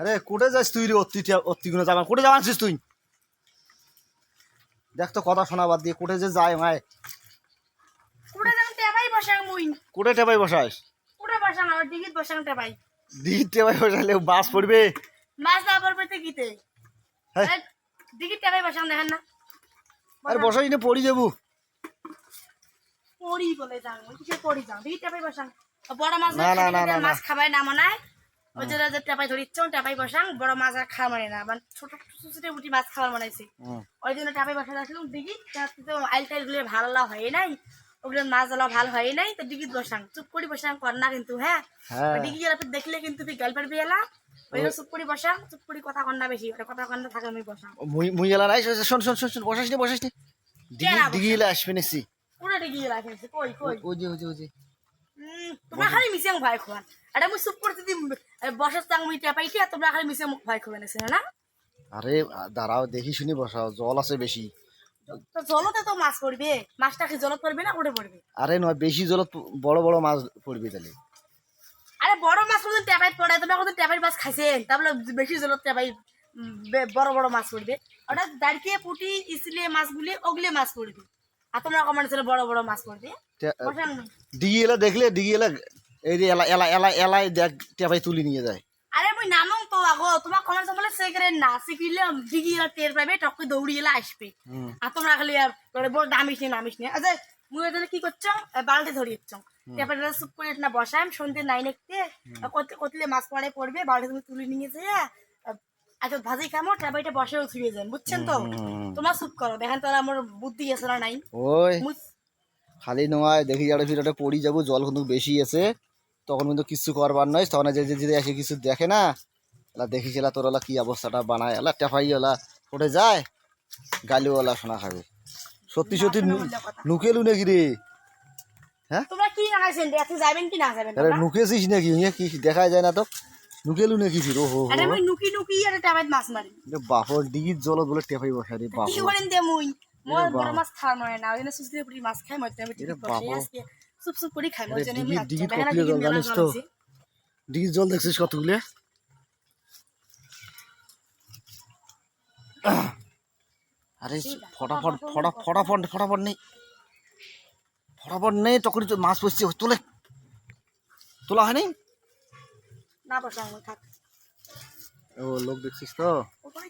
আরে কোটে যাস তুই রে? অতি গুলো যাবা কোটে যাওয়াছিস তুই? দেখ তো কথা শোনা বাদ দিয়ে কোটে যে যায় মায় কোটে যাম টেবাই বসাং মুই। কোটে টেপাই বসাস? কোটে বসাং আর দিগিত বসাং টেবাই। দিঘির টেপাই বসালে বাস পড়বে। মাছ না পড়বে তো গিতে। হ্যাঁ দিগিত টেবাই বসাং দেখেন না। আরে বসাই না পড়ি যাবো। পড়ি বলে যাং ওই কিসে পড়ি যাং দিগিত টেবাই বসাং। বড় মাছ না, না, না, না, মাছ খাবাই না মনায়। ওই যে টেপাই ধরিচ্ছ টেপাই বসাং বড় মাছ আর খাওয়া মানে না মানে ছোট ছোট উঠি মাছ খাওয়ার মনাইছি ওই জন্য টেপাই বসা রাখলাম দিঘি তো আইল টাইল গুলো ভালো হয় নাই ওগুলো মাছ জ্বালা ভালো হয় নাই তো দিঘিত বসাং চুপ করে বসাং কর না কিন্তু হ্যাঁ দিঘি গেলে দেখলে কিন্তু তুই গল্পের বিয়েলা ওই চুপ করে বসাং চুপ করে কথা কর না বেশি কথা কর না থাকে আমি বসাং মুই এলা নাই শোন শোন শোন শোন বসাস নি দিঘি এলা আসবে নেছি পুরো দিঘি গেলা খেয়েছে কই কই ওই যে তোমরা খালি মিশে ভয় খোয়ান এটা মুই চুপ করতে দিই বসার চাং মুই টেপাইছি আর তোমরা খালি মিশে মুখ ভয় খোয়ান আছে না আরে দাঁড়াও দেখি শুনি বসাও জল আছে বেশি তো জলতে তো মাছ পড়বে মাছটা কি জলত পড়বে না উঠে পড়বে আরে নয় বেশি জলত বড় বড় মাছ পড়বে তাহলে আরে বড় মাছ কোনদিন টেপাই পড়ে তোমরা কোনদিন টেপাই মাছ খাইছেন তাহলে বেশি জলত টেপাই বড় বড় মাছ পড়বে ওটা দাঁড়িয়ে পুটি ইসলিয়ে মাছগুলি ওগুলি মাছ পড়বে আর তোমরা কমান্ড ছিল বড় বড় মাছ পড়বে দিঘি এলা দেখলে দিঘি এলা এই যে এলা এলা এলা এলাই দেখ টেপাই তুলি নিয়ে যায় আরে মুই নামং তো আগো তোমার কমান্ড বলে সেক্রেট না শিখিলে দিঘি এলা টের পাবে টক দৌড়ি এলা আসবে আর তোমরা খালি বড় নামিস নি আচ্ছা মুই এখানে কি করছো বালতি ধরিয়েছ টেপাই চুপ করে না বসাই সন্ধ্যে নাই নেকতে কতলে মাছ পড়ে পড়বে বালতি তুমি তুলে নিয়ে যায় আচ্ছা ভাজি খামো টেপাইটা বসেও ছুঁয়ে যান বুঝছেন তো তোমার চুপ করো দেখেন তো আমার বুদ্ধি আছে না নাই ওই খালি নয় দেখি যারা ফিরে পড়ি যাবো জল কিন্তু বেশি আছে তখন কিন্তু কিছু করবার নয় তখন যে যদি এসে কিছু দেখে না এলা দেখিস এলা তোর ওলা কি অবস্থাটা বানায় এলা টেপাই ওলা উঠে যায় গালিওয়ালা শোনা খাবে সত্যি সত্যি নুকেলু নাকি রে? হ্যাঁ তোমরা কি লাগাইছেন দেখতে যাবেন কি না যাবেন আরে নুকেছিস নাকি কি দেখা যায় না তো নুকেলু নাকি ফির ওহো আরে মুই নুকি নুকি আর টেপাইত মাছ মারি বাপর দিঘির জল বলে টেপাই বসা রে বাপ কি করেন দে মুই মোর বড় মাছ খাওয়া মানে না ওইনা সুস্তি পুরি মাছ খাই মতে আমি ঠিক বসে আজকে চুপ চুপ করে খাই মই জানি আমি দিঘির কতগুলো জল জানিস তো দিঘির জল দেখছিস কতগুলো আরে ফটাফট নেই তখন মাছ পড়ছে তোলা হয়নি না বসা থাক ও লোক দেখছিস তো ওটাই